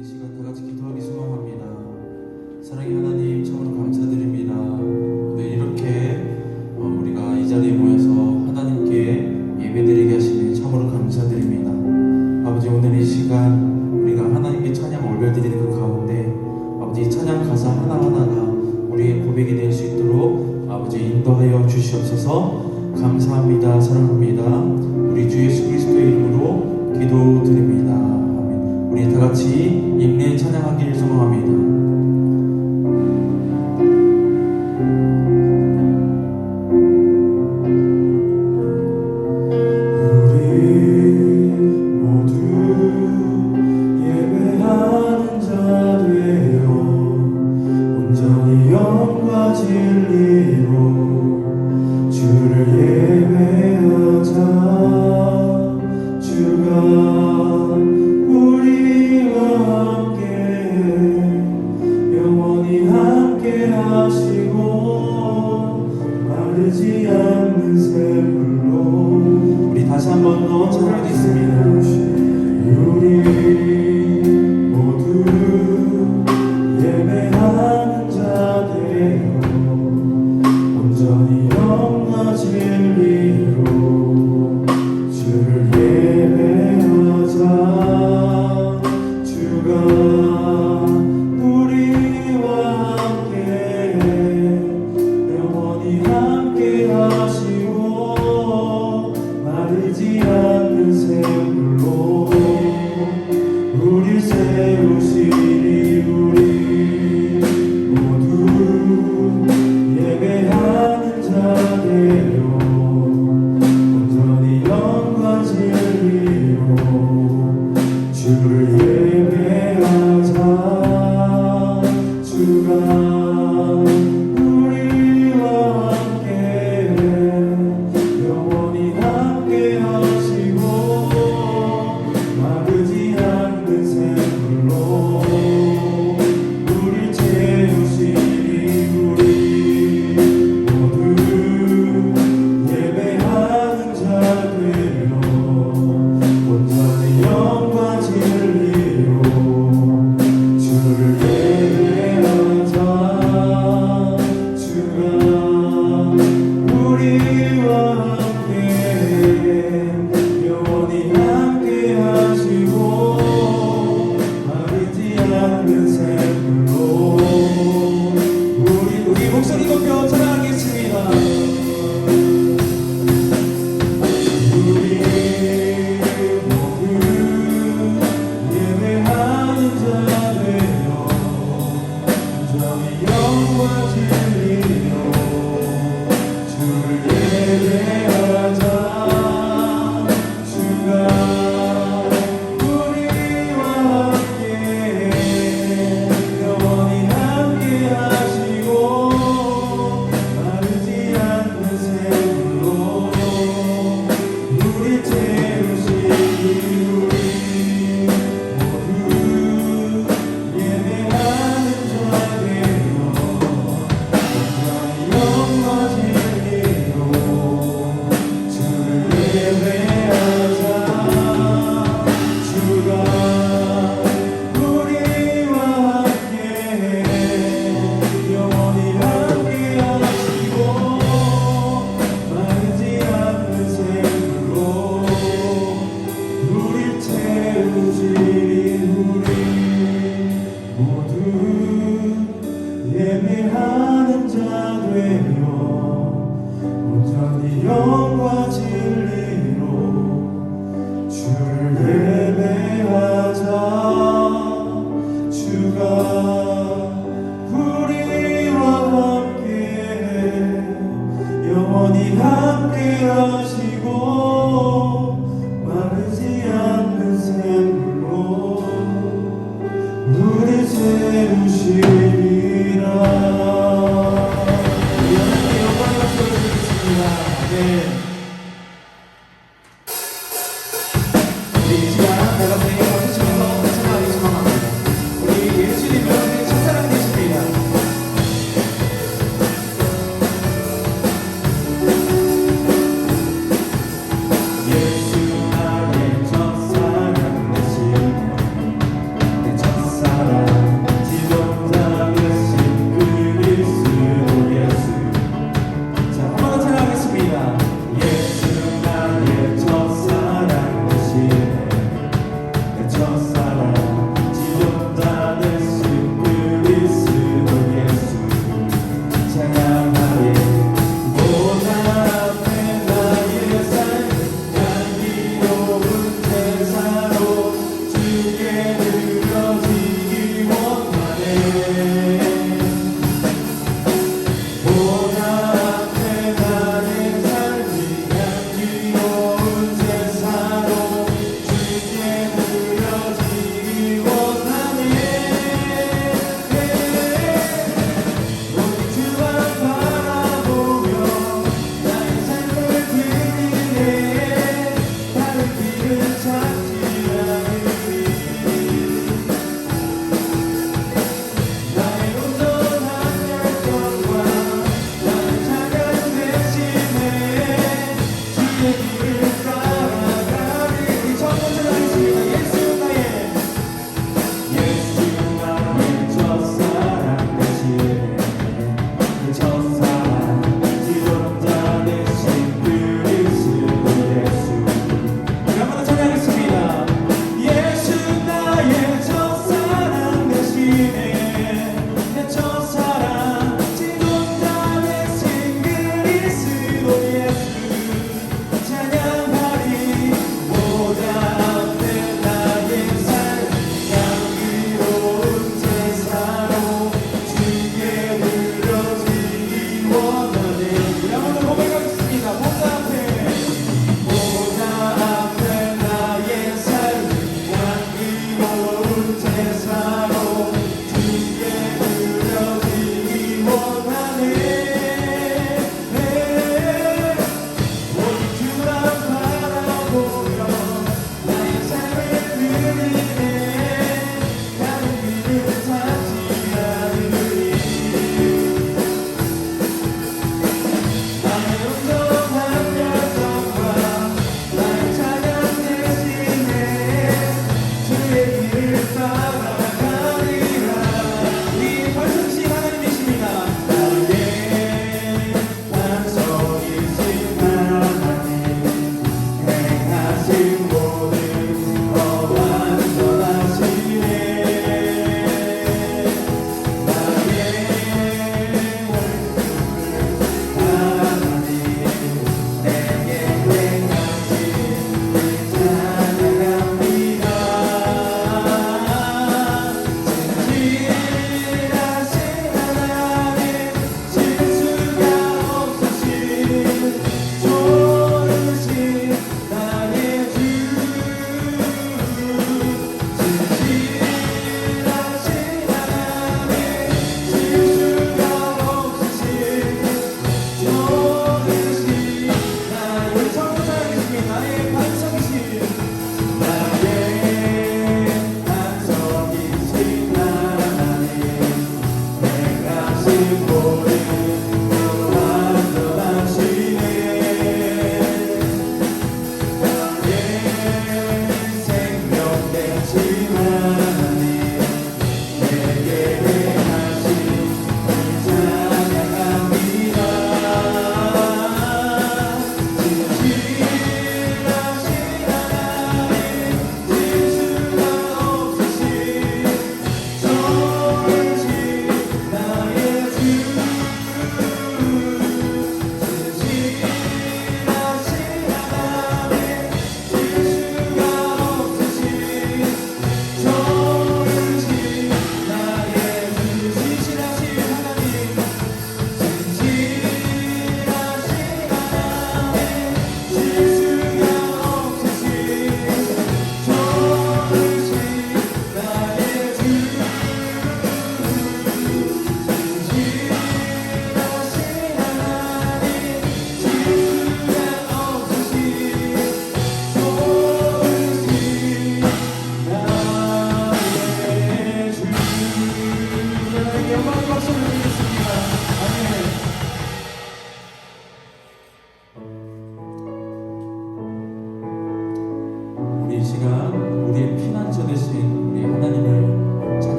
이 시간 다 같이 기도하기 소망합니다. 사랑의 하나님, 참으로 감사드립니다. 오늘 이렇게 우리가 이 자리에 모여서 하나님께 예배드리게 하시니 참으로 감사드립니다. 아버지, 오늘 이 시간 우리가 하나님께 찬양 올려드리는 그 가운데 아버지, 이 찬양 가사 하나하나가 우리의 고백이 될 수 있도록 아버지 인도하여 주시옵소서. 감사합니다. 사랑합니다. 우리 주 예수 그리스도의 이름으로 기도드립니다. 아멘. 우리 다 같이 인내 찬양하기를 소망합니다. 우리 다시 한 번 더 찬양하겠습니다. 우리 모두 예배하는 자 되어 온전히 영과 진리로 주를 예배하자. 주가 우리와 함께 영원히 함께 하시고 마르지 않는 샘물로 우릴 세우시니 우리 모두 예배하는 자 되어 온전히 영과 진리로 주를 예배하자. 주가 우리와 함께 영원히 함께 하시고 마르지 않는 샘물로 우릴 채우시니 우리 모두 예배하는 자 되어 온전히 영과 진리로 주를 예배하자. 주가 우리와 함께 영원히 함께 하시고 마르지 않는 샘물로 우리 목소리 높여 찬양하겠습니다. 우리 모두 예배하는 자 되어 온전히 영과 진리로 주를 예배하자. 주가 우리와 함께 영원히 함께 하시고 마르지 않는 샘물로 우릴 채우시니 우리 모두 예배하는 자 되어 온전히 영과 진리로 주를 예배하자. 주가 우리와 함께 영원히 함께 하시고 마르지 않는 샘물로 우릴 채우시니 우리 모두 예배하는 자 되어 온전히 영과 진리로 주를 예배하자. 주가 우리와 함께 영원히 함께 하시고 마르지 않는 샘물로 우리 세우시리라. 하나님께 영광을 돌려드리겠습니다. 네.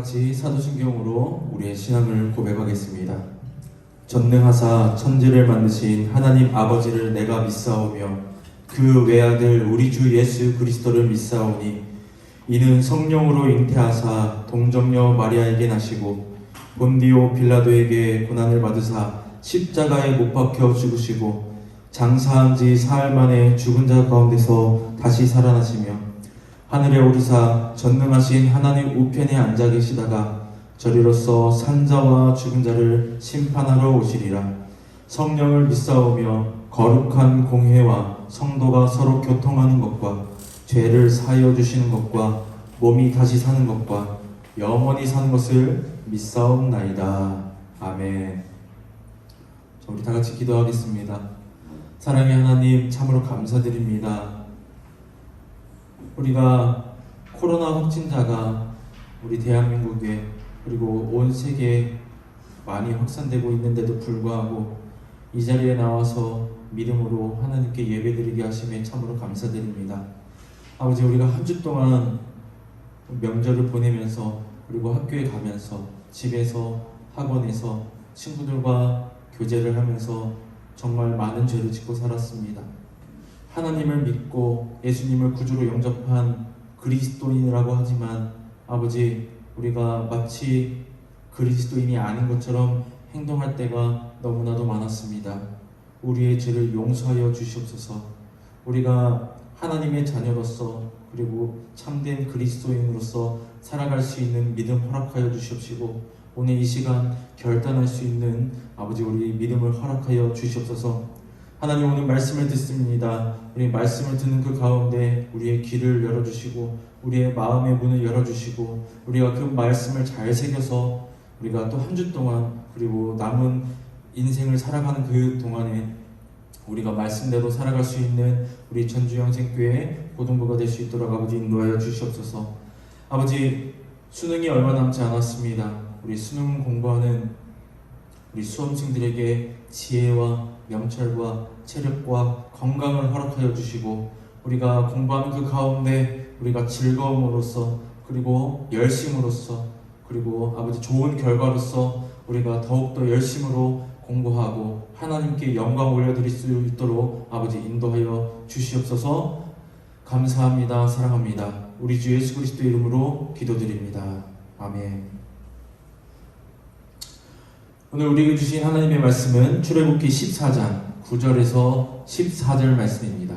같이 사도신경으로 우리의 신앙을 고백하겠습니다. 전능하사 천지를 만드신 하나님 아버지를 내가 믿사오며 그 외아들 우리 주 예수 그리스도를 믿사오니 이는 성령으로 잉태하사 동정녀 마리아에게 나시고 본디오 빌라도에게 고난을 받으사 십자가에 못 박혀 죽으시고 장사한 지 사흘 만에 죽은 자 가운데서 다시 살아나시며 하늘에 오르사 전능하신 하나님 우편에 앉아 계시다가 저리로서 산자와 죽은 자를 심판하러 오시리라. 성령을 믿사오며 거룩한 공회와 성도가 서로 교통하는 것과 죄를 사하여 주시는 것과 몸이 다시 사는 것과 영원히 사는 것을 믿사옵나이다. 아멘. 우리 다 같이 기도하겠습니다. 사랑의 하나님, 참으로 감사드립니다. 우리가 코로나 확진자가 우리 대한민국에 그리고 온 세계에 많이 확산되고 있는데도 불구하고 이 자리에 나와서 믿음으로 하나님께 예배드리게 하심에 참으로 감사드립니다. 아버지, 우리가 한 주 동안 명절을 보내면서 그리고 학교에 가면서 집에서 학원에서 친구들과 교제를 하면서 정말 많은 죄를 짓고 살았습니다. 하나님을 믿고 예수님을 구주로 영접한 그리스도인이라고 하지만 아버지, 우리가 마치 그리스도인이 아닌 것처럼 행동할 때가 너무나도 많았습니다. 우리의 죄를 용서하여 주시옵소서. 우리가 하나님의 자녀로서 그리고 참된 그리스도인으로서 살아갈 수 있는 믿음 허락하여 주시옵시고 오늘 이 시간 결단할 수 있는 아버지 우리 믿음을 허락하여 주시옵소서. 하나님, 오늘 말씀을 듣습니다. 우리 말씀을 듣는 그 가운데 우리의 귀를 열어주시고 우리의 마음의 문을 열어주시고 우리가 그 말씀을 잘 새겨서 우리가 또 한 주 동안 그리고 남은 인생을 살아가는 그 동안에 우리가 말씀대로 살아갈 수 있는 우리 전주영생교회 고등부가 될 수 있도록 아버지 인도하여 주시옵소서. 아버지, 수능이 얼마 남지 않았습니다. 우리 수능 공부하는 우리 수험생들에게 지혜와 명철과 체력과 건강을 허락하여 주시고 우리가 공부하는 그 가운데 우리가 즐거움으로써 그리고 열심으로써 그리고 아버지 좋은 결과로서 우리가 더욱더 열심으로 공부하고 하나님께 영광 올려드릴 수 있도록 아버지 인도하여 주시옵소서. 감사합니다. 사랑합니다. 우리 주 예수 그리스도 이름으로 기도드립니다. 아멘. 오늘 우리에게 주신 하나님의 말씀은 출애굽기 14장 9절에서 14절 말씀입니다.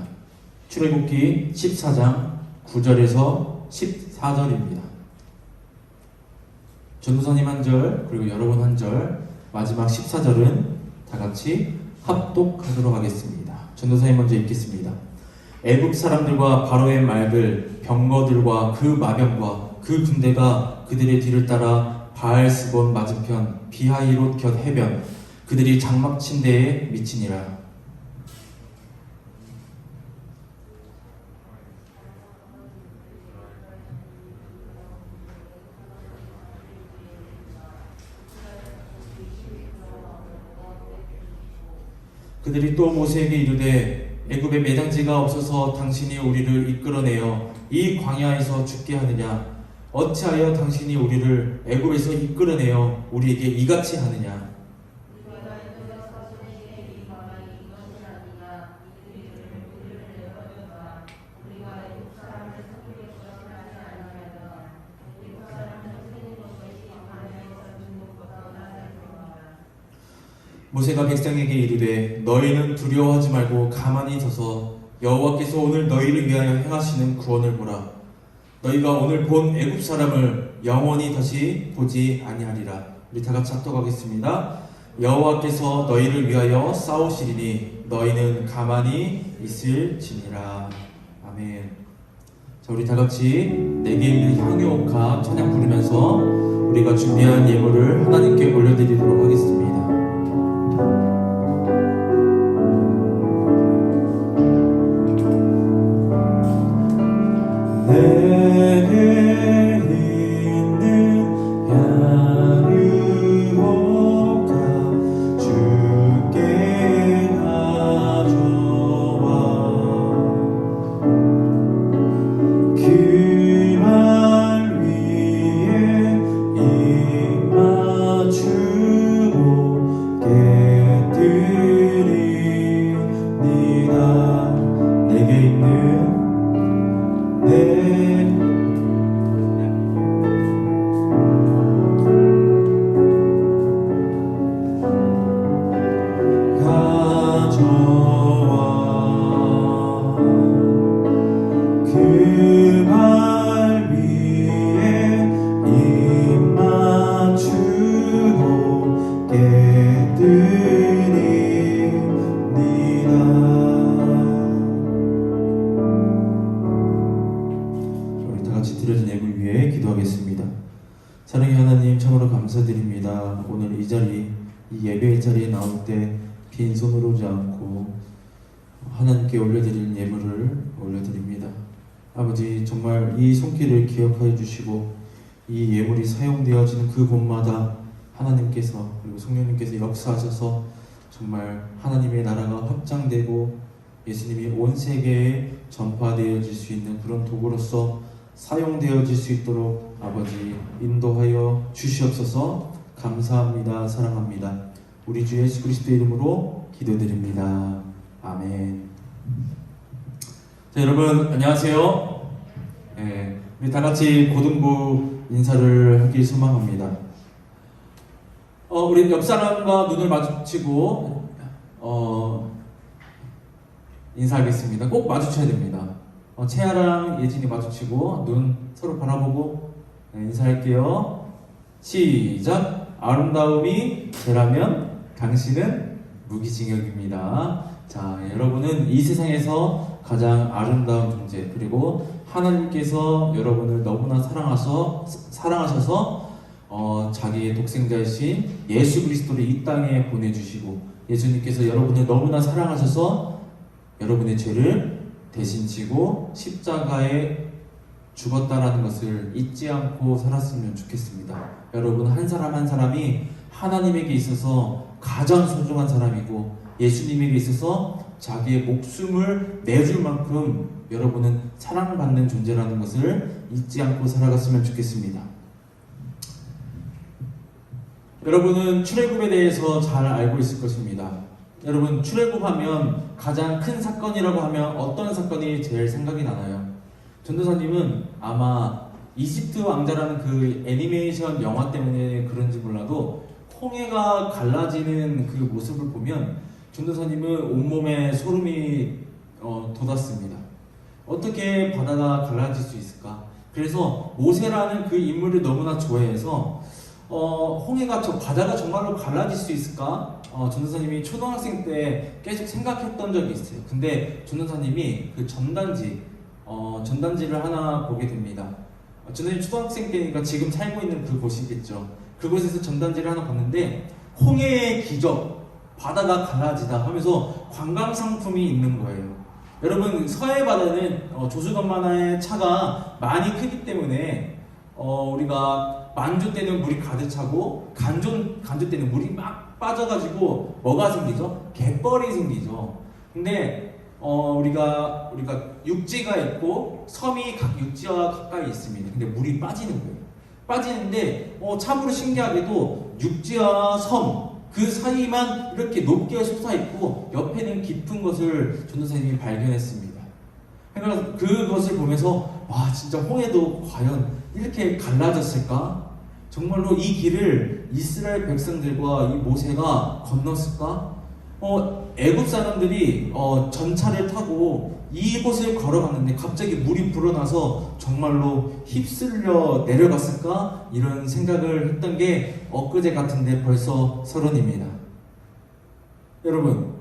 출애굽기 14장 9절에서 14절입니다. 전도사님 한 절, 그리고 여러분 한 절, 마지막 14절은 다 같이 합독하도록 하겠습니다. 전도사님 먼저 읽겠습니다. 애굽 사람들과 바로의 말들, 병거들과 그 마병과 그 군대가 그들의 뒤를 따라 바알스본 맞은편 비하이롯 곁 해변 그들이 장막 침대에 미치니라. 그들이 또 모세에게 이르되 애굽에 매장지가 없어서 당신이 우리를 이끌어내어 이 광야에서 죽게 하느냐? 어찌하여 당신이 우리를 애굽에서 이끌어내어 우리에게 이같이 하느냐? 모세가 백성에게 이르되 너희는 두려워하지 말고 가만히 서서 여호와께서 오늘 너희를 위하여 행하시는 구원을 보라. 너희가 오늘 본 애굽 사람을 영원히 다시 보지 아니하리라. 우리 다 같이 합독하겠습니다. 여호와께서 너희를 위하여 싸우시리니 너희는 가만히 있을지니라. 아멘. 자, 우리 다 같이 내게 있는 향유옥합 찬양 부르면서 우리가 준비한 예물을 하나님께 올려드리도록 하겠습니다. 내게 있는 향유옥합 주께 가져와 그 말 위에 이 드려진 예물 위해 기도하겠습니다. 사랑의 하나님, 참으로 감사드립니다. 오늘 이 자리, 이 예배의 자리에 나올 때 빈손으로 오지 않고 하나님께 올려드릴 예물을 올려드립니다. 아버지, 정말 이 손길을 기억하여 주시고 이 예물이 사용되어지는 그 곳마다 하나님께서 그리고 성령님께서 역사하셔서 정말 하나님의 나라가 확장되고 예수님이 온 세계에 전파되어질 수 있는 그런 도구로서 사용되어질 수 있도록 아버지 인도하여 주시옵소서. 감사합니다. 사랑합니다. 우리 주 예수 그리스도의 이름으로 기도드립니다. 아멘. 자, 여러분 안녕하세요. 우리 다 같이 고등부 인사를 하길 소망합니다. 우리 옆 사람과 눈을 마주치고 인사하겠습니다. 꼭 마주쳐야 됩니다. 채아랑 예진이 마주치고 눈 서로 바라보고 인사할게요. 시작. 아름다움이 죄라면 당신은 무기징역입니다. 자, 여러분은 이 세상에서 가장 아름다운 존재, 그리고 하나님께서 여러분을 너무나 사랑하셔서 자기의 독생자이신 예수 그리스도를 이 땅에 보내주시고, 예수님께서 여러분을 너무나 사랑하셔서 여러분의 죄를 대신 지고 십자가에 죽었다라는 것을 잊지 않고 살았으면 좋겠습니다. 여러분, 한 사람 한 사람이 하나님에게 있어서 가장 소중한 사람이고 예수님에게 있어서 자기의 목숨을 내줄 만큼 여러분은 사랑받는 존재라는 것을 잊지 않고 살아갔으면 좋겠습니다. 여러분은 출애굽에 대해서 잘 알고 있을 것입니다. 여러분, 출애굽하면 가장 큰 사건이라고 하면 어떤 사건이 제일 생각이 나나요? 전도사님은 아마 이집트 왕자라는 그 애니메이션 영화 때문에 그런지 몰라도 홍해가 갈라지는 그 모습을 보면 전도사님은 온몸에 소름이 돋았습니다. 어떻게 바다가 갈라질 수 있을까? 그래서 모세라는 그 인물을 너무나 좋아해서 홍해가 바다가 정말로 갈라질 수 있을까? 전도사님이 초등학생 때 계속 생각했던 적이 있어요. 근데 전도사님이 그 전단지를 하나 보게 됩니다. 전도사님 초등학생 때니까 지금 살고 있는 그곳이겠죠. 그곳에서 전단지를 하나 봤는데 홍해의 기적, 바다가 갈라지다 하면서 관광 상품이 있는 거예요. 여러분, 서해 바다는 조수간만의 차가 많이 크기 때문에 우리가 만조 때는 물이 가득 차고 간조 때는 물이 막 빠져가지고 뭐가 생기죠? 갯벌이 생기죠. 근데 우리가 육지가 있고 섬이 각 육지와 가까이 있습니다. 근데 물이 빠지는 거예요. 빠지는데 참으로 신기하게도 육지와 섬 그 사이만 이렇게 높게 솟아있고 옆에는 깊은 것을 전도사님이 발견했습니다. 그래서 그것을 보면서 와, 진짜 홍해도 과연 이렇게 갈라졌을까? 정말로 이 길을 이스라엘 백성들과 이 모세가 건넜을까? 애굽 사람들이 전차를 타고 이곳을 걸어갔는데 갑자기 물이 불어나서 정말로 휩쓸려 내려갔을까? 이런 생각을 했던 게 엊그제 같은데 벌써 서른입니다. 여러분,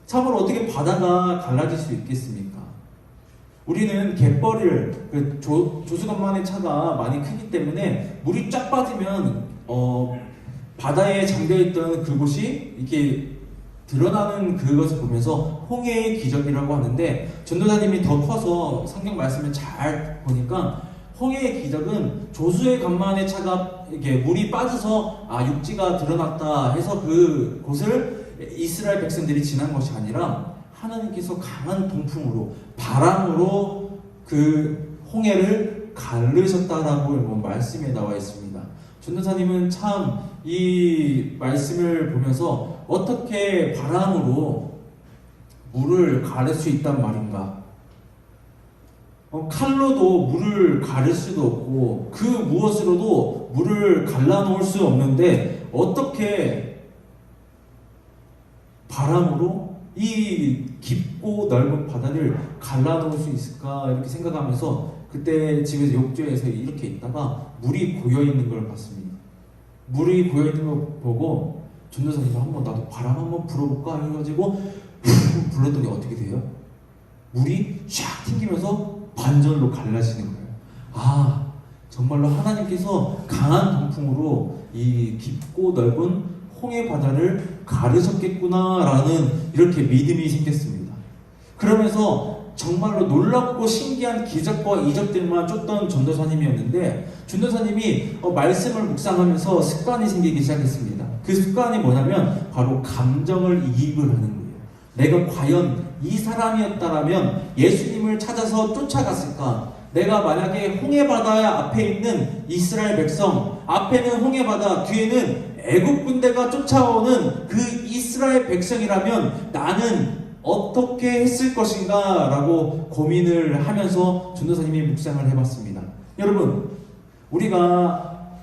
참으로 어떻게 바다가 갈라질 수 있겠습니까? 우리는 갯벌을 조수간만의 차가 많이 크기 때문에 물이 쫙 빠지면 바다에 잠겨있던 그곳이 이렇게 드러나는 그것을 보면서 홍해의 기적이라고 하는데, 전도사님이 더 커서 성경 말씀을 잘 보니까 홍해의 기적은 조수의 간만의 차가 이렇게 물이 빠져서 육지가 드러났다 해서 그 곳을 이스라엘 백성들이 지난 것이 아니라 하나님께서 강한 동풍으로, 바람으로 그 홍해를 가르셨다라고 말씀에 나와 있습니다. 전도사님은 참 이 말씀을 보면서 어떻게 바람으로 물을 가를 수 있단 말인가? 칼로도 물을 가를 수도 없고 그 무엇으로도 물을 갈라놓을 수 없는데 어떻게 바람으로 이 깊고 넓은 바다를 갈라놓을 수 있을까 이렇게 생각하면서 그때 집에서 욕조에서 이렇게 있다가 물이 고여있는 걸 봤습니다. 물이 고여있는 걸 보고 전도사님이 한번 나도 바람 한번 불어볼까 해가지고 불렀더니 어떻게 돼요? 물이 쫙 튕기면서 반절로 갈라지는 거예요. 아, 정말로 하나님께서 강한 동풍으로 이 깊고 넓은 홍해 바다를 가르셨겠구나라는 이렇게 믿음이 생겼습니다. 그러면서 정말로 놀랍고 신기한 기적과 이적들만 쫓던 전도사님이었는데 전도사님이 말씀을 묵상하면서 습관이 생기기 시작했습니다. 그 습관이 뭐냐면 바로 감정을 이입을 하는 거예요. 내가 과연 이 사람이었다라면 예수님을 찾아서 쫓아갔을까? 내가 만약에 홍해바다 앞에 있는 이스라엘 백성, 앞에는 홍해바다, 뒤에는 애국 군대가 쫓아오는 그 이스라엘 백성이라면 나는 어떻게 했을 것인가? 라고 고민을 하면서 전도사님이 묵상을 해봤습니다. 여러분, 우리가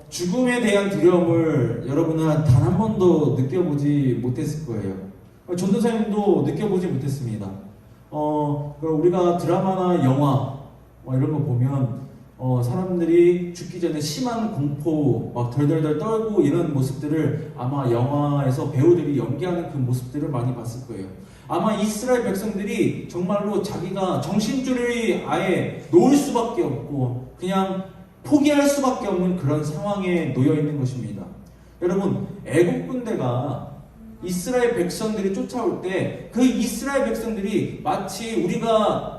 죽음에 대한 두려움을 여러분은 단 한 번도 느껴보지 못했을 거예요. 전도사님도 느껴보지 못했습니다. 우리가 드라마나 영화 이런 거 보면 사람들이 죽기 전에 심한 공포 막 덜덜덜 떨고 이런 모습들을 아마 영화에서 배우들이 연기하는 그 모습들을 많이 봤을 거예요. 아마 이스라엘 백성들이 정말로 자기가 정신줄을 아예 놓을 수밖에 없고 그냥 포기할 수밖에 없는 그런 상황에 놓여 있는 것입니다. 여러분, 애국 군대가 이스라엘 백성들이 쫓아올 때 그 이스라엘 백성들이 마치 우리가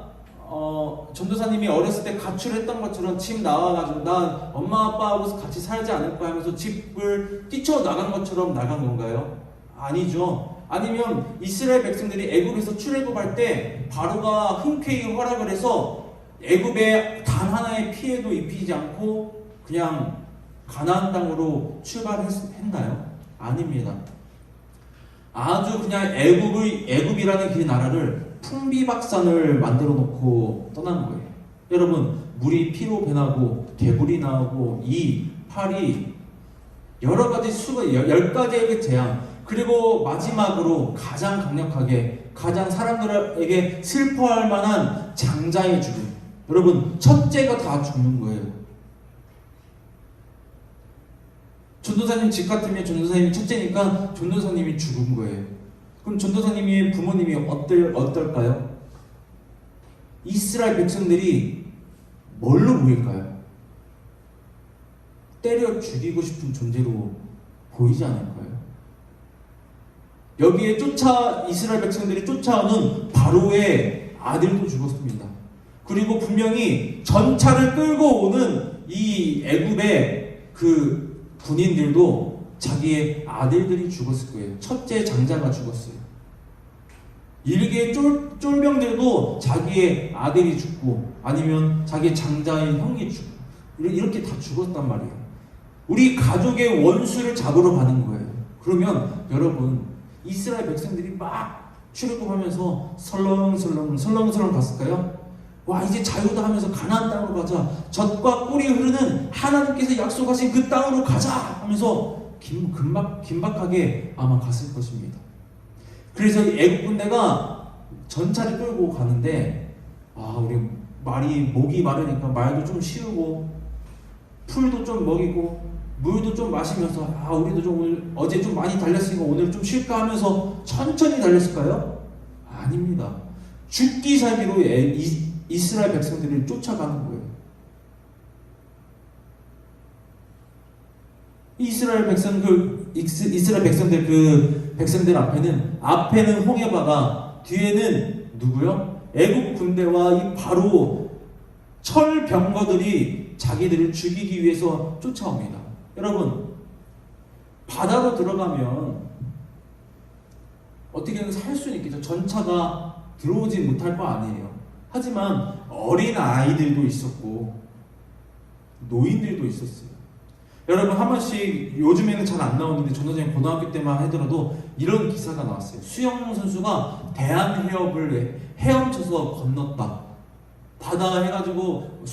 전도사님이 어렸을 때 가출했던 것처럼 집 나와가지고 난 엄마 아빠하고 같이 살지 않을 거야 하면서 집을 뛰쳐나간 것처럼 나간 건가요? 아니죠. 아니면 이스라엘 백성들이 애굽에서 출애굽할 때 바로가 흔쾌히 허락을 해서 애굽에 단 하나의 피해도 입히지 않고 그냥 가나안 땅으로 출발했나요? 아닙니다. 아주 그냥 애굽이라는 그 나라를 풍비박산을 만들어 놓고 떠난 거예요. 여러분, 물이 피로 변하고 개불이 나오고 이 팔이 여러 가지 수가 10가지의 재앙, 그리고 마지막으로 가장 강력하게 가장 사람들에게 슬퍼할 만한 장자의 죽음. 여러분, 첫째가 다 죽는 거예요. 전도사님 집 같으면 전도사님이 첫째니까 전도사님이 죽은 거예요. 그럼 전도사님의 부모님이 어떨까요? 이스라엘 백성들이 뭘로 보일까요? 때려 죽이고 싶은 존재로 보이지 않을까요? 여기에 이스라엘 백성들이 쫓아오는 바로의 아들도 죽었습니다. 그리고 분명히 전차를 끌고 오는 이 애굽의 그 군인들도 자기의 아들들이 죽었을 거예요. 첫째 장자가 죽었어요. 일개 쫄병들도 자기의 아들이 죽고 아니면 자기 장자의 형이 죽고 이렇게 다 죽었단 말이에요. 우리 가족의 원수를 잡으러 가는 거예요. 그러면 여러분, 이스라엘 백성들이 막 출애굽하면서 설렁설렁 갔을까요? 와, 이제 자유다 하면서 가나안 땅으로 가자. 젖과 꿀이 흐르는 하나님께서 약속하신 그 땅으로 가자 하면서 긴박하게 아마 갔을 것입니다. 그래서 애국 군대가 전차를 끌고 가는데 우리 목이 마르니까 말도 좀 쉬우고 풀도 좀 먹이고 물도 좀 마시면서 우리도 좀 오늘 어제 좀 많이 달렸으니까 오늘 좀 쉴까 하면서 천천히 달렸을까요? 아닙니다. 죽기 살기로 이스라엘 백성들을 쫓아가는 거예요. 이스라엘 백성들 앞에는 홍해바다, 뒤에는 누구요? 애국 군대와 이 바로 철병거들이 자기들을 죽이기 위해서 쫓아옵니다. 여러분, 바다로 들어가면 어떻게든 살 수는 있겠죠. 전차가 들어오지 못할 거 아니에요. 하지만 어린 아이들도 있었고 노인들도 있었어요. 여러분, 한 번씩 요즘에는 잘 안 나오는데 전도사님 고등학교 때만 하더라도 이런 기사가 나왔어요. 수영 선수가 대한해협을 헤엄쳐서 건넜다. 바다 해가지고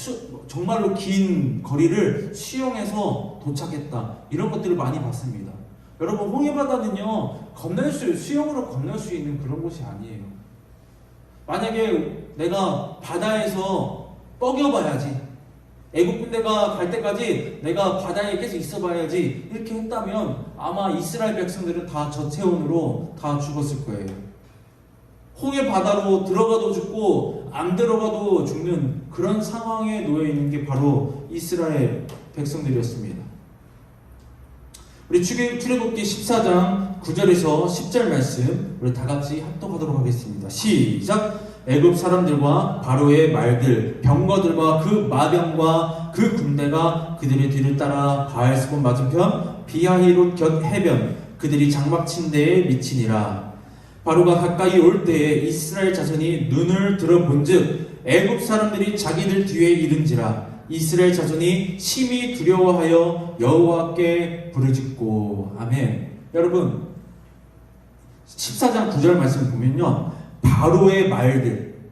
정말로 긴 거리를 수영해서 도착했다. 이런 것들을 많이 봤습니다. 여러분, 홍해바다는요, 수영으로 건널 수 있는 그런 곳이 아니에요. 만약에 내가 바다에서 뻐겨봐야지, 애국 군대가 갈 때까지 내가 바다에 계속 있어봐야지 이렇게 했다면 아마 이스라엘 백성들은 다 저체온으로 다 죽었을 거예요. 홍해 바다로 들어가도 죽고 안 들어가도 죽는 그런 상황에 놓여 있는 게 바로 이스라엘 백성들이었습니다. 우리 출애굽기 14장 9절에서 10절 말씀 우리 다 같이 합독하도록 하겠습니다. 시작! 애굽 사람들과 바로의 말들, 병거들과 그 마병과 그 군대가 그들의 뒤를 따라 바알스본 맞은편 비하히롯 곁 해변 그들이 장막친 데에 미치니라. 바로가 가까이 올 때에 이스라엘 자손이 눈을 들어본즉 애굽 사람들이 자기들 뒤에 이른지라. 이스라엘 자손이 심히 두려워하여 여호와께 부르짖고. 아멘. 여러분, 14장 9절 말씀 보면요, 바로의 말들,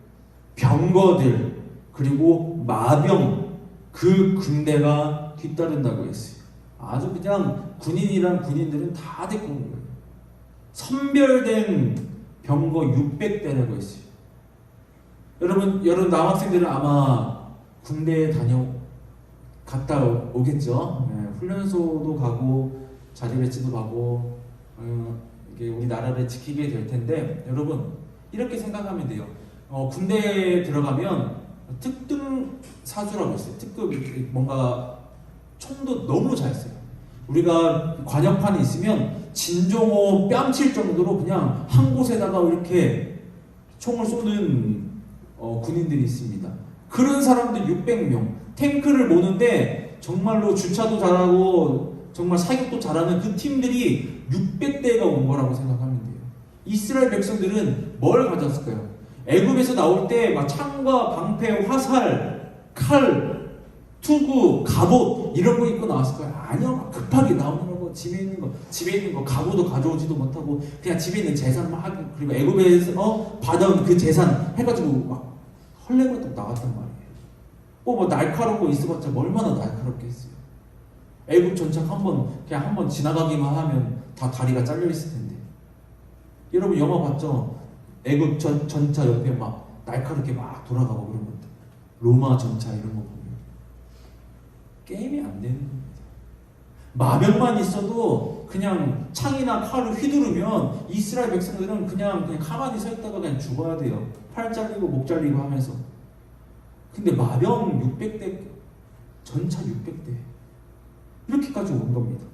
병거들, 그리고 마병, 그 군대가 뒤따른다고 했어요. 아주 그냥 군인이란 군인들은 다 데리고 온 거예요. 선별된 병거 600대라고 했어요. 여러분 남학생들은 아마 군대에 갔다 오겠죠. 네, 훈련소도 가고 자리 배치도 가고 이게 우리 나라를 지키게 될 텐데, 여러분 이렇게 생각하면 돼요. 군대에 들어가면 특등 사수라고 있어요. 특급, 뭔가 총도 너무 잘 써요. 우리가 관역판에 있으면 진종호 뺨칠 정도로 그냥 한 곳에다가 이렇게 총을 쏘는 군인들이 있습니다. 그런 사람들 600명, 탱크를 모는데 정말로 주차도 잘하고 정말 사격도 잘하는 그 팀들이 600대가 온 거라고 생각하면 돼요. 이스라엘 백성들은 뭘 가졌을까요? 애굽에서 나올 때 막 창과 방패, 화살, 칼, 투구, 갑옷 이런 거 입고 나왔을까요? 아니요. 막 급하게 나오느라고 집에 있는 거 갑옷도 가져오지도 못하고 그냥 집에 있는 재산 막, 그리고 애굽에서 받아온 그 재산 해가지고 막 헐레벌떡 나왔단 말이에요. 뭐 날카로운 거 있어봤자 얼마나 날카롭겠어요. 애굽 전차 그냥 한번 지나가기만 하면 다 다리가 잘려 있을 텐데. 여러분 영화 봤죠? 애굽 전차 옆에 막 날카롭게 막 돌아가고 그런 것들. 로마 전차 이런 거 보면 게임이 안 되는 겁니다. 마병만 있어도 그냥 창이나 칼을 휘두르면 이스라엘 백성들은 그냥 가만히 서 있다가 그냥 죽어야 돼요. 팔 잘리고 목 잘리고 하면서. 근데 마병 600대, 전차 600대 이렇게까지 온 겁니다.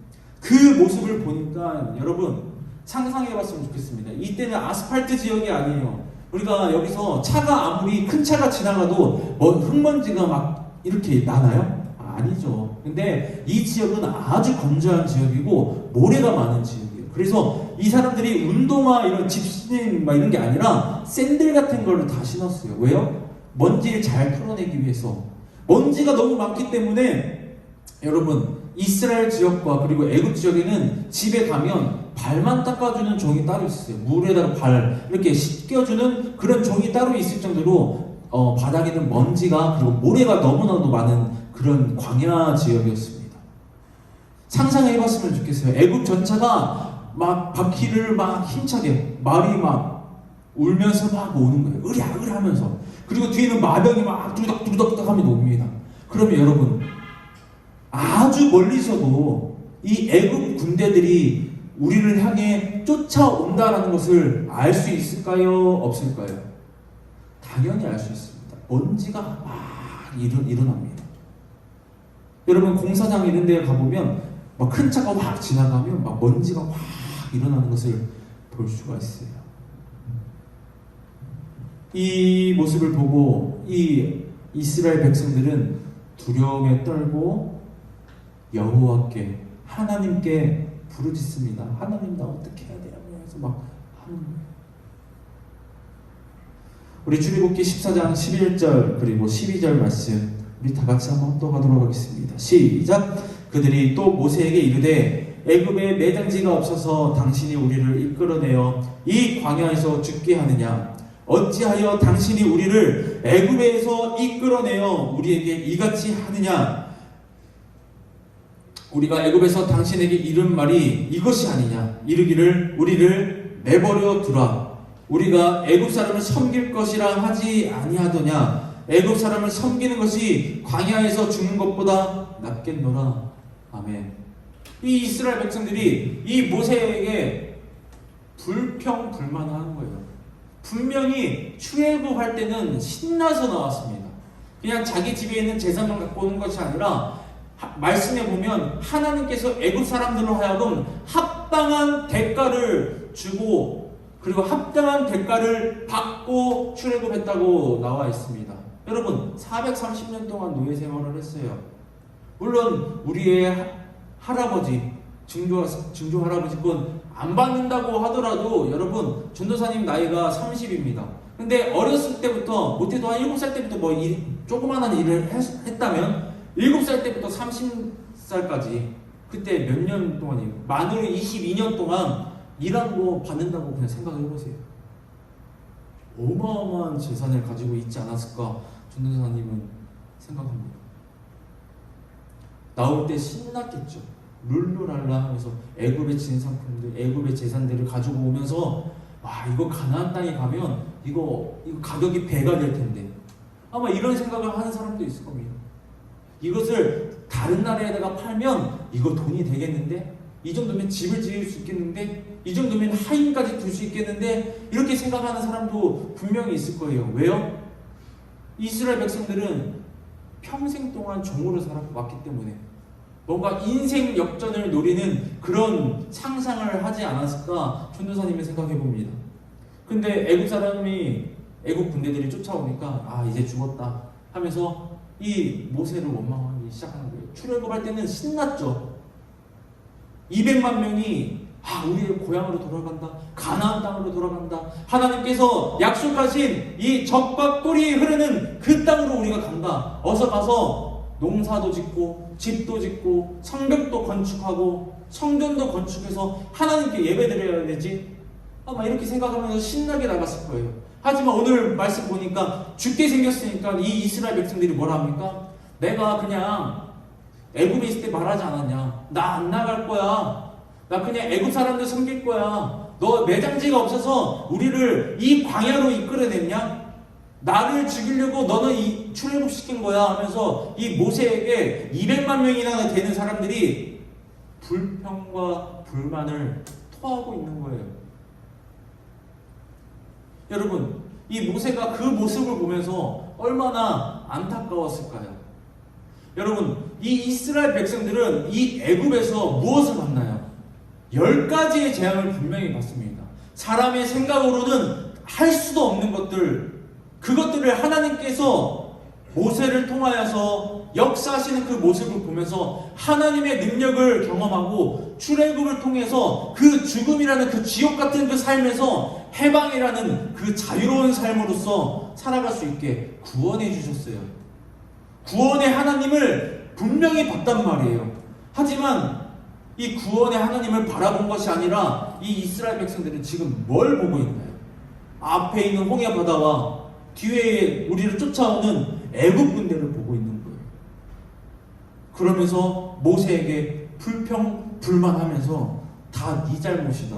그 모습을 보니까 여러분 상상해봤으면 좋겠습니다. 이때는 아스팔트 지역이 아니에요. 우리가 여기서 차가 아무리 큰 차가 지나가도 흙먼지가 막 이렇게 나나요? 아니죠. 근데 이 지역은 아주 건조한 지역이고 모래가 많은 지역이에요. 그래서 이 사람들이 운동화 이런 집신 막 이런 게 아니라 샌들 같은 걸 다 신었어요. 왜요? 먼지를 잘 풀어내기 위해서. 먼지가 너무 많기 때문에 여러분 이스라엘 지역과 그리고 애굽 지역에는 집에 가면 발만 닦아주는 종이 따로 있어요. 물에다가 발 이렇게 씻겨주는 그런 종이 따로 있을 정도로 바닥에는 먼지가 그리고 모래가 너무나도 많은 그런 광야 지역이었습니다. 상상해봤으면 좋겠어요. 애굽 전차가 막 바퀴를 막 힘차게 말이 막 울면서 막 오는 거예요. 으랴으랴 하면서. 그리고 뒤에는 마병이 막 뚜덕뚜덕 하면 옵니다. 그러면 여러분 아주 멀리서도 이 애굽 군대들이 우리를 향해 쫓아온다라는 것을 알 수 있을까요? 없을까요? 당연히 알 수 있습니다. 먼지가 막 일어납니다. 여러분 공사장 이런 데 가보면 막 큰 차가 확 지나가면 막 먼지가 확 일어나는 것을 볼 수가 있어요. 이 모습을 보고 이 이스라엘 백성들은 두려움에 떨고 여호와께 하나님께 부르짖습니다. 하나님 나 어떻게 해야 돼요? 그래서 막 하는 거예요. 우리 출애굽기 14장 11절 그리고 12절 말씀 우리 다 같이 한번 또 가도록 하겠습니다. 시작! 그들이 또 모세에게 이르되 애굽에 매장지가 없어서 당신이 우리를 이끌어내어 이 광야에서 죽게 하느냐? 어찌하여 당신이 우리를 애굽에서 이끌어내어 우리에게 이같이 하느냐? 우리가 애굽에서 당신에게 이른 말이 이것이 아니냐? 이르기를 우리를 내버려 두라. 우리가 애굽 사람을 섬길 것이라 하지 아니하더냐? 애굽 사람을 섬기는 것이 광야에서 죽는 것보다 낫겠노라. 아멘. 이 이스라엘 백성들이 이 모세에게 불평불만하는 거예요. 분명히 출애굽할 때는 신나서 나왔습니다. 그냥 자기 집에 있는 재산만 갖고 오는 것이 아니라 말씀에 보면 하나님께서 애굽 사람들로 하여금 합당한 대가를 주고 그리고 합당한 대가를 받고 출애굽했다고 나와 있습니다. 여러분 430년 동안 노예 생활을 했어요. 물론 우리의 할아버지 증조 할아버지건 안 받는다고 하더라도 여러분 전도사님 나이가 30입니다. 근데 어렸을 때부터 못해도 한 7살 때부터 조그마한 일을 했다면 7살 때부터 30살까지 그때 몇 년 동안이에요? 만으로 22년 동안 일한 거 받는다고 그냥 생각을 해보세요. 어마어마한 재산을 가지고 있지 않았을까 전도사님은 생각합니다. 나올 때 신났겠죠. 룰루랄라 하면서 애굽의 진상품들, 애굽의 재산들을 가지고 오면서 와 이거 가나안 땅에 가면 이거 가격이 배가 될 텐데 아마 이런 생각을 하는 사람도 있을 겁니다. 이것을 다른 나라에다가 팔면 이거 돈이 되겠는데 이 정도면 집을 지을 수 있겠는데 이 정도면 하인까지 둘 수 있겠는데 이렇게 생각하는 사람도 분명히 있을 거예요. 왜요? 이스라엘 백성들은 평생 동안 종으로 살아왔기 때문에 뭔가 인생 역전을 노리는 그런 상상을 하지 않았을까 전도사님이 생각해 봅니다. 근데 애굽 사람이 애굽 군대들이 쫓아오니까 아 이제 죽었다 하면서 이 모세를 원망하기 시작하는 거예요. 출애굽할 때는 신났죠. 200만 명이 우리의 고향으로 돌아간다. 가나안 땅으로 돌아간다. 하나님께서 약속하신 이 젖과 꿀이 흐르는 그 땅으로 우리가 간다. 어서 가서 농사도 짓고 집도 짓고 성벽도 건축하고 성전도 건축해서 하나님께 예배드려야 되지. 아마 이렇게 생각하면서 신나게 나갔을 거예요. 하지만 오늘 말씀 보니까 죽게 생겼으니까 이 이스라엘 백성들이 뭐라 합니까? 내가 그냥 애굽에 있을 때 말하지 않았냐? 나 안 나갈 거야. 나 그냥 애굽 사람들 섬길 거야. 너 매장지가 없어서 우리를 이 광야로 이끌어냈냐? 나를 죽이려고 너는 출애굽시킨 거야 하면서 이 모세에게 200만 명이나 되는 사람들이 불평과 불만을 토하고 있는 거예요. 여러분, 이 모세가 그 모습을 보면서 얼마나 안타까웠을까요? 여러분, 이 이스라엘 백성들은 이 애굽에서 무엇을 만나요? 10가지의 재앙을 분명히 받습니다. 사람의 생각으로는 할 수도 없는 것들, 그것들을 하나님께서 모세를 통하여서 역사하시는 그 모습을 보면서 하나님의 능력을 경험하고 출애굽을 통해서 그 죽음이라는 그 지옥 같은 그 삶에서 해방이라는 그 자유로운 삶으로서 살아갈 수 있게 구원해 주셨어요. 구원의 하나님을 분명히 봤단 말이에요. 하지만 이 구원의 하나님을 바라본 것이 아니라 이 이스라엘 백성들은 지금 뭘 보고 있나요? 앞에 있는 홍해 바다와 뒤에 우리를 쫓아오는 애굽 군대를 보고 있는 거예요. 그러면서 모세에게 불평불만하면서 다 네 잘못이다.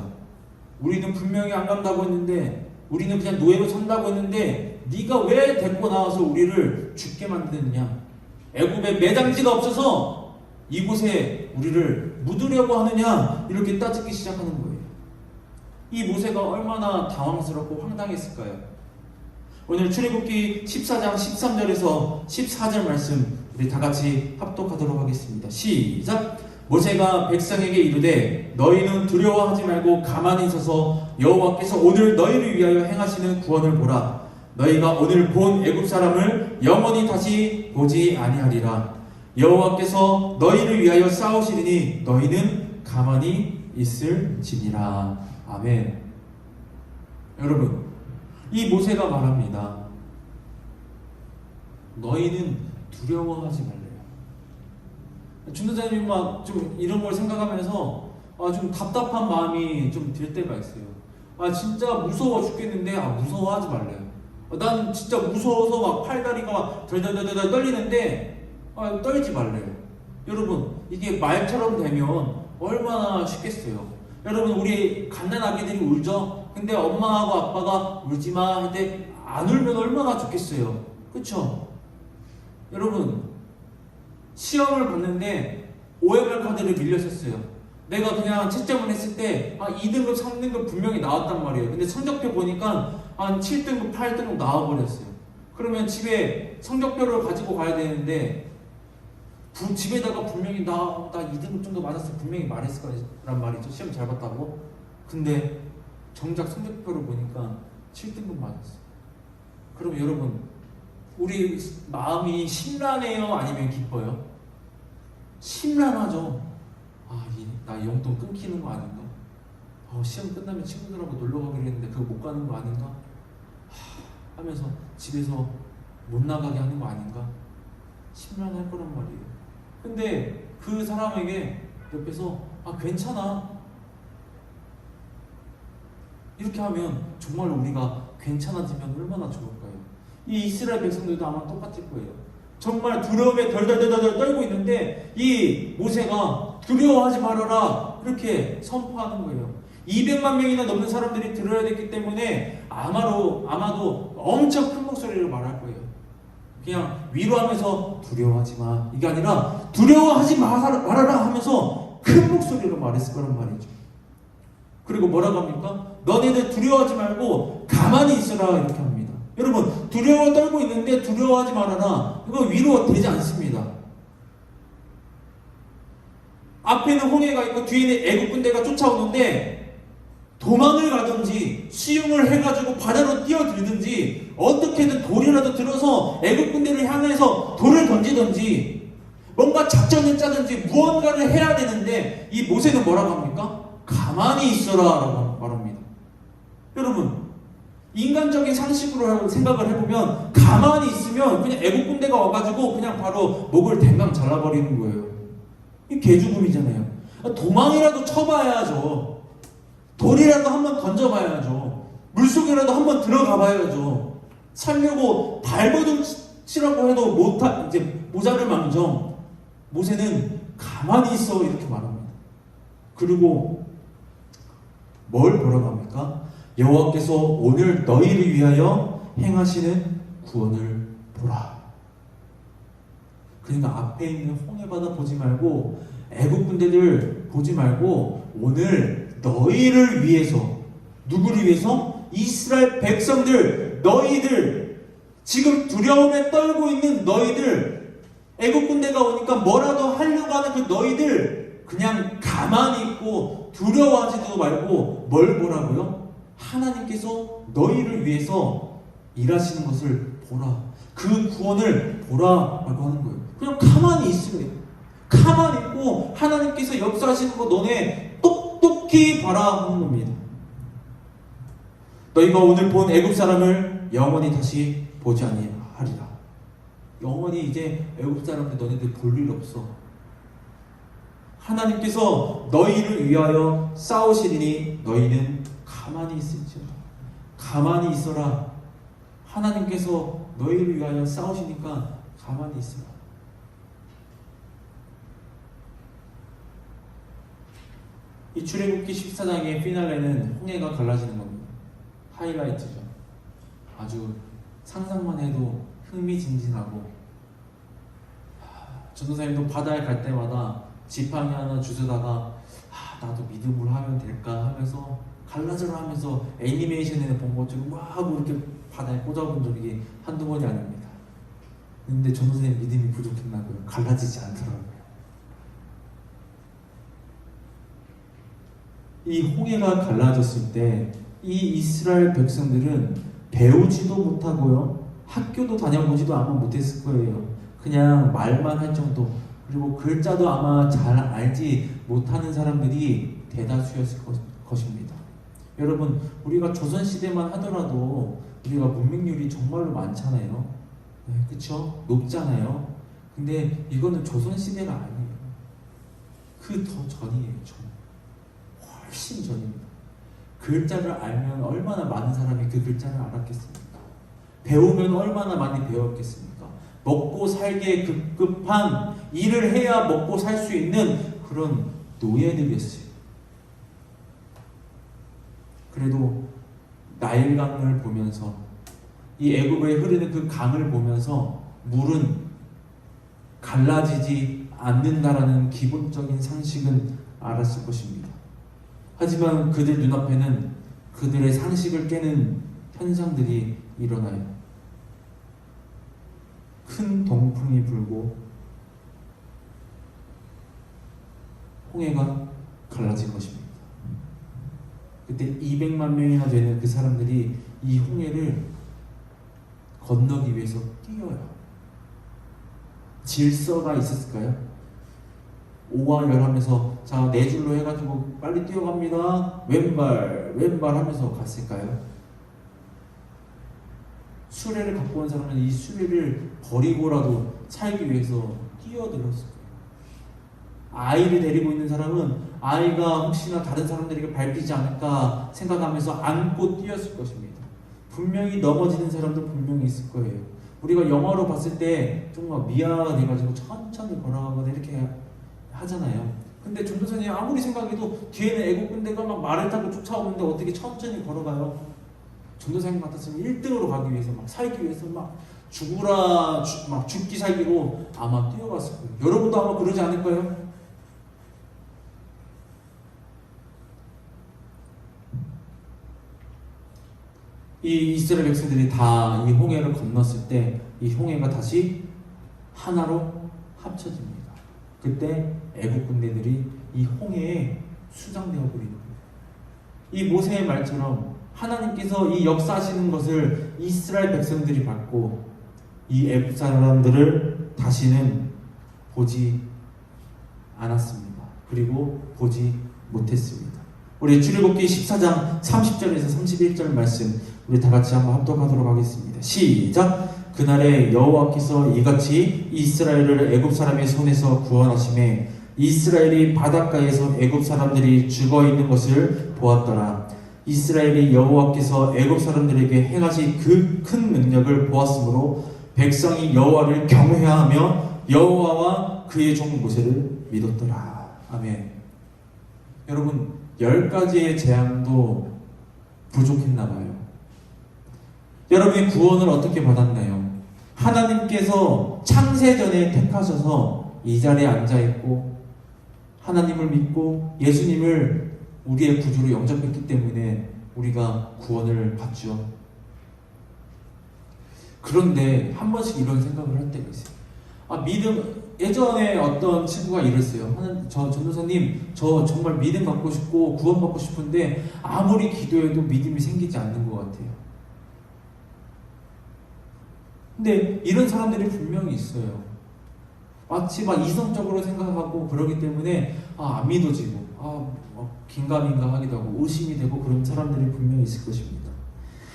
우리는 분명히 안 간다고 했는데, 우리는 그냥 노예로 산다고 했는데 네가 왜 데리고 나와서 우리를 죽게 만드느냐? 애굽에 매장지가 없어서 이곳에 우리를 묻으려고 하느냐? 이렇게 따지기 시작하는 거예요. 이 모세가 얼마나 당황스럽고 황당했을까요? 오늘 출애굽기 14장 13절에서 14절 말씀 우리 다 같이 합독하도록 하겠습니다. 시작! 모세가 백성에게 이르되 너희는 두려워하지 말고 가만히 서서 여호와께서 오늘 너희를 위하여 행하시는 구원을 보라. 너희가 오늘 본 애굽 사람을 영원히 다시 보지 아니하리라. 여호와께서 너희를 위하여 싸우시리니 너희는 가만히 있을지니라. 아멘. 여러분, 이 모세가 말합니다. 너희는 두려워하지 말래요. 준도자님이 막 좀 이런 걸 생각하면서 좀 답답한 마음이 좀 들 때가 있어요. 진짜 무서워 죽겠는데 무서워하지 말래요. 난 진짜 무서워서 막 팔다리가 막 덜덜덜덜 떨리는데 떨지 말래요. 여러분, 이게 말처럼 되면 얼마나 쉽겠어요. 여러분, 우리 갓난아기들이 울죠? 근데 엄마하고 아빠가 울지마 할 때 안 울면 얼마나 좋겠어요. 그쵸? 여러분, 시험을 봤는데 OMR 카드를 밀렸었어요. 내가 그냥 채점을 했을 때 2등급, 3등급 분명히 나왔단 말이에요. 근데 성적표 보니까 한 7등급, 8등급 나와버렸어요. 그러면 집에 성적표를 가지고 가야 되는데 집에다가 분명히 나 2등급 정도 맞았을 분명히 말했을 거란 말이죠. 시험 잘 봤다고. 근데 정작 성적표를 보니까 7등급 맞았어요. 그럼 여러분, 우리 마음이 심란해요? 아니면 기뻐요? 심란하죠. 나 용돈 끊기는 거 아닌가? 시험 끝나면 친구들하고 놀러 가기로 했는데 그거 못 가는 거 아닌가? 하면서 집에서 못 나가게 하는 거 아닌가? 심란할 거란 말이에요. 근데 그 사람에게 옆에서 괜찮아, 이렇게 하면 정말 우리가 괜찮아지면 얼마나 좋을까요? 이 이스라엘 백성들도 아마 똑같을 거예요. 정말 두려움에 덜덜덜덜 떨고 있는데 이 모세가 두려워하지 말아라 이렇게 선포하는 거예요. 200만 명이나 넘는 사람들이 들어야 됐기 때문에 아마도 엄청 큰 목소리로 말할 거예요. 그냥 위로하면서 두려워하지 마, 이게 아니라 두려워하지 말아라 하면서 큰 목소리로 말했을 거란 말이죠. 그리고 뭐라고 합니까? 너네들 두려워하지 말고 가만히 있어라 이렇게 합니다. 여러분, 두려워 떨고 있는데 두려워하지 말아라, 이거 위로 되지 않습니다. 앞에는 홍해가 있고 뒤에는 애국 군대가 쫓아오는데 도망을 가든지 수영을 해가지고 바다로 뛰어들든지 어떻게든 돌이라도 들어서 애국 군대를 향해서 돌을 던지든지 뭔가 작전을 짜든지 무언가를 해야 되는데 이 모세는 뭐라고 합니까? 가만히 있어라 라고 말합니다. 여러분, 인간적인 상식으로 생각을 해보면 가만히 있으면 그냥 애국 군대가 와가지고 그냥 바로 목을 댕강 잘라버리는 거예요. 이게 개죽음이잖아요. 도망이라도 쳐봐야죠. 돌이라도 한번 던져봐야죠. 물속이라도 한번 들어가봐야죠. 살려고 발버둥 치라고 해도 이제 모자를 망정. 모세는 가만히 있어 이렇게 말합니다. 그리고 뭐라고 합니까? 여호와께서 오늘 너희를 위하여 행하시는 구원을 보라. 그러니까 앞에 있는 홍해바다 보지 말고 애국 군대들 보지 말고 오늘 너희를 위해서, 누구를 위해서? 이스라엘 백성들, 너희들, 지금 두려움에 떨고 있는 너희들, 애국 군대가 오니까 뭐라도 하려고 하는 그 너희들 그냥 가만히 있고 두려워하지도 말고 뭘 보라고요? 하나님께서 너희를 위해서 일하시는 것을 보라. 그 구원을 보라라고 하는 거예요. 그냥 가만히 있으래요. 가만히 있고 하나님께서 역사하시는 거 너네 똑똑히 봐라 하는 겁니다. 너희가 오늘 본 애굽 사람을 영원히 다시 보지 아니하리라. 영원히 이제 애굽 사람들 너네들 볼 일 없어. 하나님께서 너희를 위하여 싸우시리니 너희는 가만히 있을지어다. 가만히 있어라. 하나님께서 너희를 위하여 싸우시니까 가만히 있어라. 이 출애굽기 14장의 피날레는 홍해가 갈라지는 겁니다. 하이라이트죠. 아주 상상만 해도 흥미진진하고, 전도사님도 바다에 갈 때마다 지팡이 하나 주스다가 나도 믿음으로 하면 될까 하면서 갈라져라 하면서 애니메이션에는 본 것처럼 막 이렇게 바다에 꽂아본 적이 한두 번이 아닙니다. 근데 전도사님 믿음이 부족했나고요. 갈라지지 않더라고요. 이 홍해가 갈라졌을 때 이 이스라엘 백성들은 배우지도 못하고요, 학교도 다녀보지도 아마 못했을 거예요. 그냥 말만 할 정도, 그리고 글자도 아마 잘 알지 못하는 사람들이 대다수였을 것입니다. 여러분, 우리가 조선시대만 하더라도 우리가 문맹률이 정말로 많잖아요. 네, 그쵸? 높잖아요. 근데 이거는 조선시대가 아니에요. 그 더 전이에요. 훨씬 전입니다. 글자를 알면 얼마나 많은 사람이 그 글자를 알았겠습니까? 배우면 얼마나 많이 배웠겠습니까? 먹고 살기에 급급한 일을 해야 먹고 살 수 있는 그런 노예들이었어요. 그래도 나일강을 보면서 이 애굽에 흐르는 그 강을 보면서 물은 갈라지지 않는다라는 기본적인 상식은 알았을 것입니다. 하지만 그들 눈앞에는 그들의 상식을 깨는 현상들이 일어나요. 큰 동풍이 불고 홍해가 갈라진 것입니다. 그때 200만 명이나 되는 그 사람들이 이 홍해를 건너기 위해서 뛰어요. 질서가 있었을까요? 5와 10 하면서 자, 네 줄로 해가지고 빨리 뛰어갑니다. 왼발 하면서 갔을까요? 수레를 갖고 온 사람은 이 수레를 버리고라도 살기 위해서 뛰어들었을 거예요. 아이를 데리고 있는 사람은 아이가 혹시나 다른 사람들에게 밟히지 않을까 생각하면서 안고 뛰었을 것입니다. 분명히 넘어지는 사람도 분명히 있을 거예요. 우리가 영화로 봤을 때 정말 미아가 돼가지고 천천히 걸어가거나 이렇게 하잖아요. 근데 전도사님 아무리 생각해도 뒤에는 애국 군대가 막 말을 타고 쫓아오는데 어떻게 천천히 걸어가요? 전도사님 같았으면 1등으로 가기 위해서 막 살기 위해서 막 막 죽기 살기로 아마 뛰어갔을 거예요. 여러분도 아마 그러지 않을 거예요? 이 이스라엘 백성들이 다 이 홍해를 건넜을 때 이 홍해가 다시 하나로 합쳐집니다. 그때 애국 군대들이 이 홍해에 수장되어 버리는 거예요. 이 모세의 말처럼 하나님께서 이 역사하시는 것을 이스라엘 백성들이 봤고 이 애국 사람들을 다시는 보지 않았습니다. 그리고 보지 못했습니다. 우리 출애굽기 14장 30절에서 31절 말씀 우리 다 같이 한번 합독하도록 하겠습니다. 시작! 그날에 여호와께서 이같이 이스라엘을 애굽 사람의 손에서 구원하심에 이스라엘이 바닷가에서 애굽 사람들이 죽어 있는 것을 보았더라. 이스라엘이 여호와께서 애굽 사람들에게 행하신 그 큰 능력을 보았으므로 백성이 여호와를 경외하며 여호와와 그의 종 모세를 믿었더라. 아멘. 여러분 10가지의 재앙도 부족했나봐요. 여러분의 구원을 어떻게 받았나요? 하나님께서 창세전에 택하셔서 이 자리에 앉아있고 하나님을 믿고 예수님을 우리의 구주로 영접했기 때문에 우리가 구원을 받죠. 그런데 한 번씩 이런 생각을 할 때가 있어요. 믿음, 예전에 어떤 친구가 이랬어요. 전도사님, 저 정말 믿음 갖고 싶고 구원 받고 싶은데 아무리 기도해도 믿음이 생기지 않는 것 같아요. 근데 이런 사람들이 분명히 있어요. 마치 막 이성적으로 생각하고 그러기 때문에 안 믿어지고 긴가민가 하기도 하고 의심이 되고 그런 사람들이 분명히 있을 것입니다.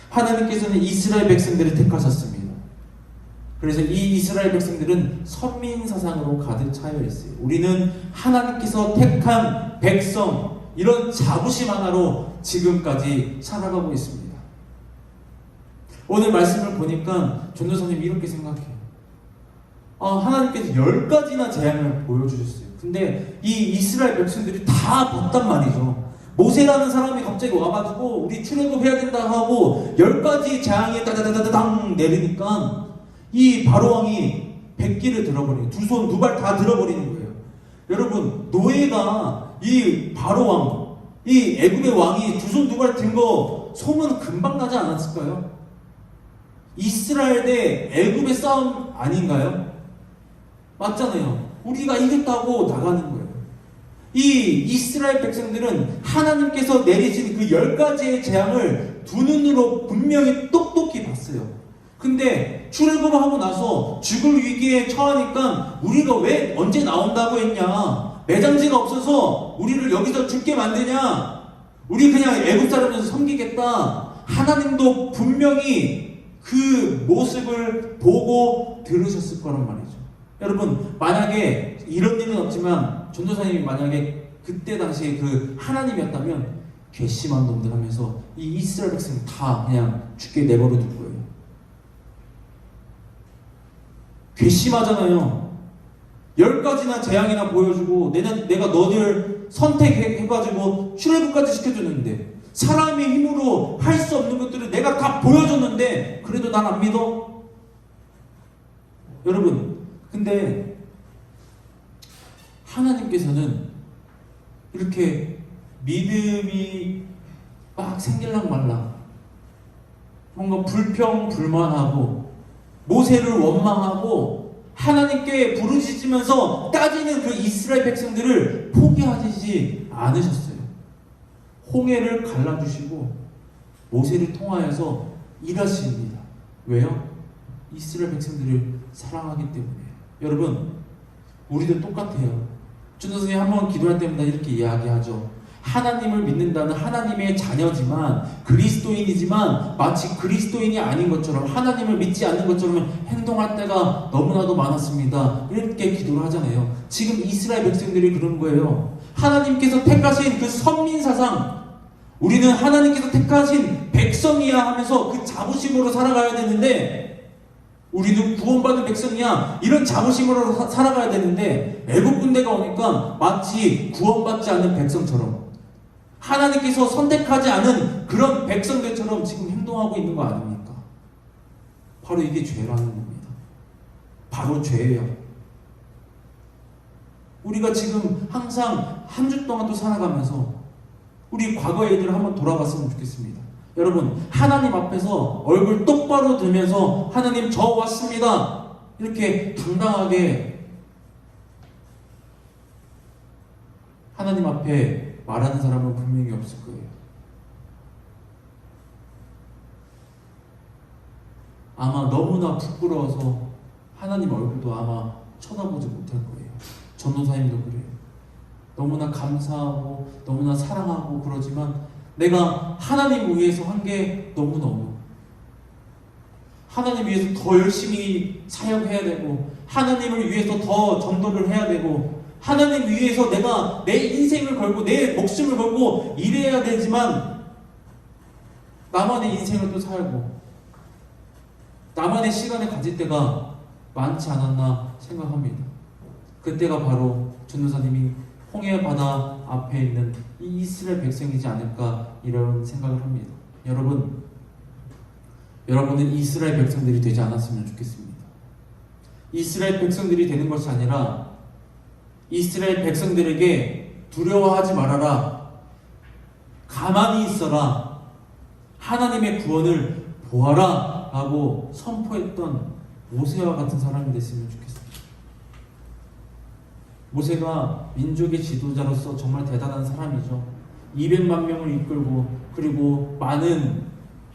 하나님께서는 이스라엘 백성들을 택하셨습니다. 그래서 이 이스라엘 백성들은 선민사상으로 가득 차여 있어요. 우리는 하나님께서 택한 백성, 이런 자부심 하나로 지금까지 살아가고 있습니다. 오늘 말씀을 보니까 전도사님이 이렇게 생각해요. 하나님께서 10가지나 재앙을 보여주셨어요. 근데 이 이스라엘 백성들이 다 봤단 말이죠. 모세라는 사람이 갑자기 와가지고 우리 출애굽해야 된다 하고 10가지 재앙이 따다다다당 내리니까 이 바로왕이 백기를 들어버리는, 두 손 두 발 다 들어버리는 거예요. 여러분, 노예가 이 바로왕, 이 애굽의 왕이 두 손 두 발 든 거 소문 금방 나지 않았을까요? 이스라엘 대 애굽의 싸움 아닌가요? 맞잖아요. 우리가 이겼다고 나가는 거예요. 이 이스라엘 백성들은 하나님께서 내리신 그 10가지의 재앙을 두 눈으로 분명히 똑똑히 봤어요. 근데 출애굽을 하고 나서 죽을 위기에 처하니까 우리가 왜 언제 나온다고 했냐? 매장지가 없어서 우리를 여기서 죽게 만드냐? 우리 그냥 애굽 사람에서 섬기겠다. 하나님도 분명히 그 모습을 보고 들으셨을 거란 말이죠. 여러분, 만약에 이런 일은 없지만 전도사님이 만약에 그때 당시에 그 하나님이었다면 괘씸한 놈들 하면서 이 이스라엘 백성 다 그냥 죽게 내버려 둘 거예요. 괘씸하잖아요. 10가지나 재앙이나 보여주고 내가 너들 선택해가지고 출애굽까지 시켜줬는데 사람의 힘으로 할 수 없는 것들을 내가 다 보여줬는데 그래도 난 안 믿어? 여러분, 근데 하나님께서는 이렇게 믿음이 막 생길랑 말랑 뭔가 불평불만하고 모세를 원망하고 하나님께 부르짖으면서 따지는 그 이스라엘 백성들을 포기하지 않으셨어요. 홍해를 갈라주시고 모세를 통하여서 일하십니다. 왜요? 이스라엘 백성들을 사랑하기 때문이에요. 여러분, 우리도 똑같아요. 전도사님 한 번 기도할 때마다 이렇게 이야기하죠. 하나님을 믿는다는 하나님의 자녀지만 그리스도인이지만 마치 그리스도인이 아닌 것처럼 하나님을 믿지 않는 것처럼 행동할 때가 너무나도 많았습니다. 이렇게 기도를 하잖아요. 지금 이스라엘 백성들이 그런 거예요. 하나님께서 택하신 그 선민사상, 우리는 하나님께서 택하신 백성이야 하면서 그 자부심으로 살아가야 되는데, 우리는 구원받은 백성이야 이런 자부심으로 살아가야 되는데, 애국 군대가 오니까 마치 구원받지 않는 백성처럼, 하나님께서 선택하지 않은 그런 백성들처럼 지금 행동하고 있는 거 아닙니까? 바로 이게 죄라는 겁니다. 바로 죄예요. 우리가 지금 항상 한 주 동안 또 살아가면서 우리 과거의 일들을 한번 돌아봤으면 좋겠습니다. 여러분, 하나님 앞에서 얼굴 똑바로 들면서 하나님 저 왔습니다 이렇게 당당하게 하나님 앞에 말하는 사람은 분명히 없을 거예요. 아마 너무나 부끄러워서 하나님 얼굴도 아마 쳐다보지 못할 거예요. 전도사님도 그래요. 너무나 감사하고 너무나 사랑하고 그러지만 내가 하나님 위해서 한 게 너무너무, 하나님 위해서 더 열심히 사역해야 되고 하나님을 위해서 더 전도를 해야 되고 하나님 위해서 내가 내 인생을 걸고 내 목숨을 걸고 일해야 되지만 나만의 인생을 또 살고 나만의 시간을 가질 때가 많지 않았나 생각합니다. 그때가 바로 전도사님이 홍해 바다 앞에 있는 이 이스라엘 백성이지 않을까 이런 생각을 합니다. 여러분은 이스라엘 백성들이 되지 않았으면 좋겠습니다. 이스라엘 백성들이 되는 것이 아니라 이스라엘 백성들에게 두려워하지 말아라, 가만히 있어라, 하나님의 구원을 보아라 라고 선포했던 모세와 같은 사람이 됐으면 좋겠습니다. 모세가 민족의 지도자로서 정말 대단한 사람이죠. 200만 명을 이끌고 그리고 많은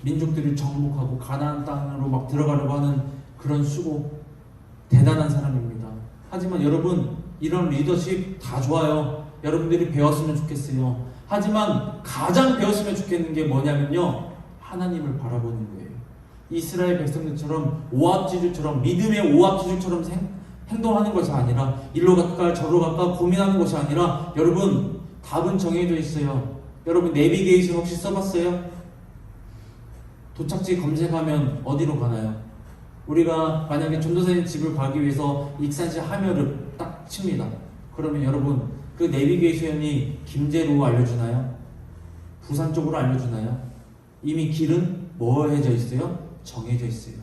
민족들을 정복하고 가나안 땅으로 막 들어가려고 하는 그런 수고, 대단한 사람입니다. 하지만 여러분, 이런 리더십 다 좋아요. 여러분들이 배웠으면 좋겠어요. 하지만 가장 배웠으면 좋겠는 게 뭐냐면요, 하나님을 바라보는 거예요. 이스라엘 백성들처럼 오합지졸처럼, 믿음의 오합지졸처럼 행동하는 것이 아니라, 일로 갈까 저로 갈까 고민하는 것이 아니라, 여러분 답은 정해져 있어요. 여러분 내비게이션 혹시 써봤어요? 도착지 검색하면 어디로 가나요? 우리가 만약에 전도사님 집을 가기 위해서 익산시 하면을 딱 칩니다. 그러면 여러분 그 내비게이션이 김제로 알려주나요? 부산 쪽으로 알려주나요? 이미 길은 뭐해져 있어요? 정해져 있어요.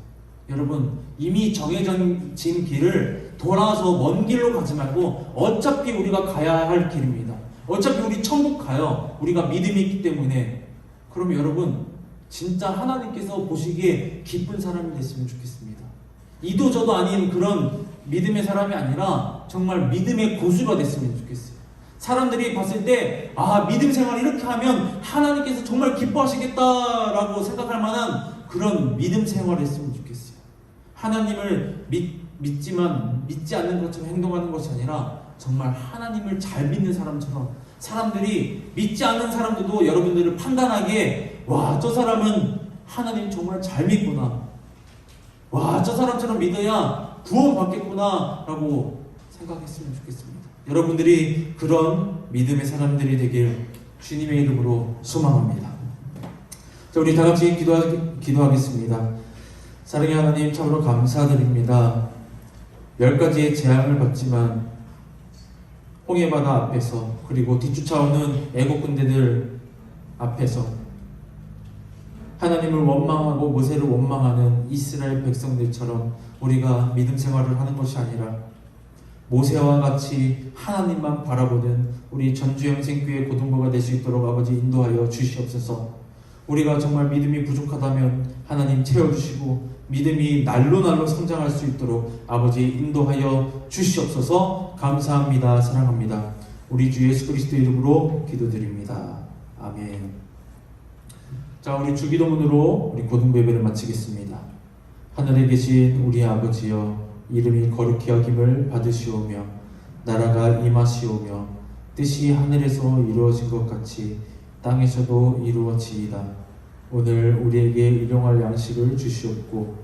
여러분, 이미 정해진 길을 돌아서 먼 길로 가지 말고 어차피 우리가 가야 할 길입니다. 어차피 우리 천국 가요. 우리가 믿음이 있기 때문에. 그럼 여러분, 진짜 하나님께서 보시기에 기쁜 사람이 됐으면 좋겠습니다. 이도 저도 아닌 그런 믿음의 사람이 아니라 정말 믿음의 고수가 됐으면 좋겠어요. 사람들이 봤을 때 믿음 생활 이렇게 하면 하나님께서 정말 기뻐하시겠다라고 생각할 만한 그런 믿음 생활을 했으면 좋겠어요. 하나님을 믿지만 믿지 않는 것처럼 행동하는 것이 아니라 정말 하나님을 잘 믿는 사람처럼, 사람들이 믿지 않는 사람들도 여러분들을 판단하기에 저 사람은 하나님 정말 잘 믿구나, 저 사람처럼 믿어야 구원 받겠구나 라고 생각했으면 좋겠습니다. 여러분들이 그런 믿음의 사람들이 되길 주님의 이름으로 소망합니다. 자, 우리 다 같이 기도하겠습니다. 사랑의 하나님, 참으로 감사드립니다. 10가지의 재앙을 받지만 홍해바다 앞에서, 그리고 뒤쫓아오는 애국 군대들 앞에서 하나님을 원망하고 모세를 원망하는 이스라엘 백성들처럼 우리가 믿음 생활을 하는 것이 아니라 모세와 같이 하나님만 바라보는 우리 전주영생교회 고등부가 될 수 있도록 아버지 인도하여 주시옵소서. 우리가 정말 믿음이 부족하다면 하나님 채워주시고, 믿음이 날로 성장할 수 있도록 아버지 인도하여 주시옵소서. 감사합니다. 사랑합니다. 우리 주 예수 그리스도 이름으로 기도드립니다. 아멘. 자, 우리 주기도문으로 우리 고등부 예배를 마치겠습니다. 하늘에 계신 우리 아버지여, 이름이 거룩히 여김을 받으시오며 나라가 임하시오며 뜻이 하늘에서 이루어진 것 같이 땅에서도 이루어지이다. 오늘 우리에게 일용할 양식을 주시옵고,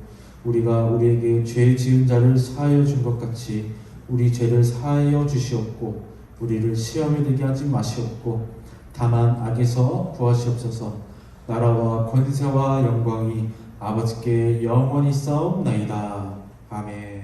우리가 우리에게 죄 지은 자를 사하여 준 것 같이 우리 죄를 사하여 주시옵고, 우리를 시험에 들게 하지 마시옵고, 다만 악에서 구하시옵소서. 나라와 권세와 영광이 아버지께 영원히 싸움나이다. 아멘.